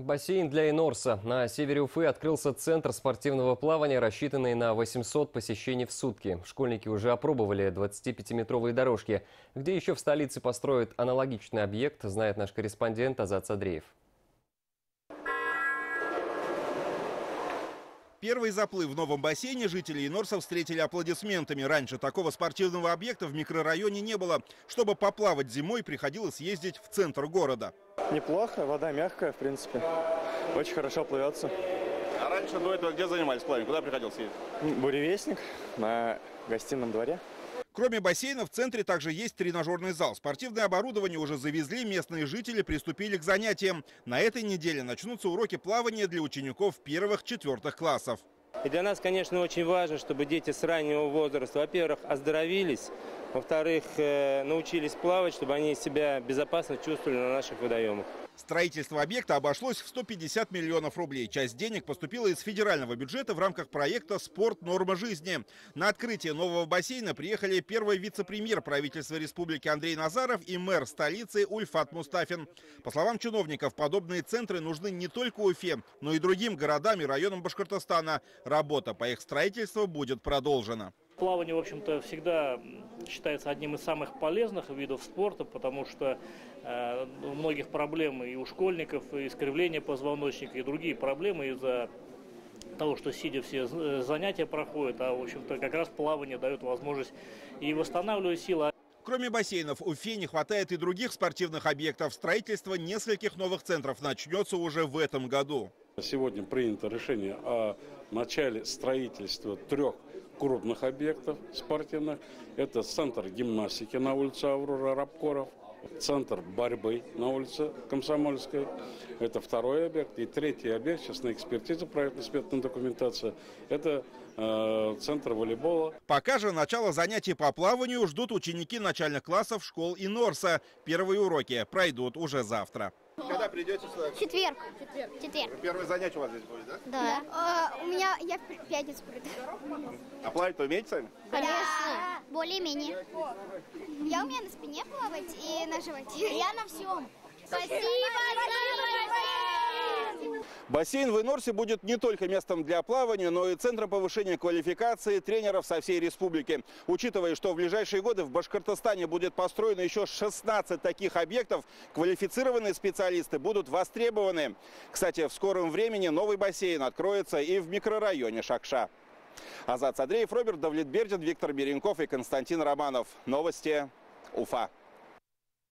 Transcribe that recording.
Бассейн для инорса. На севере Уфы открылся центр спортивного плавания, рассчитанный на 800 посещений в сутки. Школьники уже опробовали 25-метровые дорожки. Где еще в столице построят аналогичный объект, знает наш корреспондент Азат Садреев. Первый заплыв в новом бассейне жители Инорса встретили аплодисментами. Раньше такого спортивного объекта в микрорайоне не было. Чтобы поплавать зимой, приходилось ездить в центр города. Неплохо, вода мягкая, в принципе. Очень хорошо плывется. А раньше до этого где занимались плаванием? Куда приходилось ездить? Буревестник на гостином дворе. Кроме бассейна, в центре также есть тренажерный зал. Спортивное оборудование уже завезли, местные жители приступили к занятиям. На этой неделе начнутся уроки плавания для учеников 1-4 классов. И для нас, конечно, очень важно, чтобы дети с раннего возраста, во-первых, оздоровились, во-вторых, научились плавать, чтобы они себя безопасно чувствовали на наших водоемах. Строительство объекта обошлось в 150 миллионов рублей. Часть денег поступила из федерального бюджета в рамках проекта «Спорт. Норма жизни». На открытие нового бассейна приехали первый вице-премьер правительства республики Андрей Назаров и мэр столицы Ульфат Мустафин. По словам чиновников, подобные центры нужны не только Уфе, но и другим городам и районам Башкортостана. Работа по их строительству будет продолжена. Плавание, в общем-то, всегда считается одним из самых полезных видов спорта, потому что у многих проблем и у школьников, и искривление позвоночника, и другие проблемы из-за того, что сидя все занятия проходят, а, в общем-то, как раз плавание дает возможность и восстанавливать силы. Кроме бассейнов, Уфе не хватает и других спортивных объектов. Строительство нескольких новых центров начнется уже в этом году. Сегодня принято решение о начале строительства 3 крупных объектов спортивных. Это центр гимнастики на улице Аврора Рабкоров, центр борьбы на улице Комсомольской. Это 2-й объект. И 3-й объект, сейчас на экспертизе проектно-экспертная документация, это центр волейбола. Пока же начало занятий по плаванию ждут ученики начальных классов школ Инорса. Первые уроки пройдут уже завтра. Когда придете сюда? Четверг. Первое занятие у вас здесь будет, да? Да. Я в пятницу приду. А плавать-то умеете сами? Конечно. Более-менее. Я умею на спине плавать и на животе. Я на всем. Спасибо. Бассейн в Инорсе будет не только местом для плавания, но и центром повышения квалификации тренеров со всей республики. Учитывая, что в ближайшие годы в Башкортостане будет построено еще 16 таких объектов, квалифицированные специалисты будут востребованы. Кстати, в скором времени новый бассейн откроется и в микрорайоне Шакша. Азат Садреев, Роберт Давлетбердин, Виктор Беренков и Константин Романов. Новости Уфа.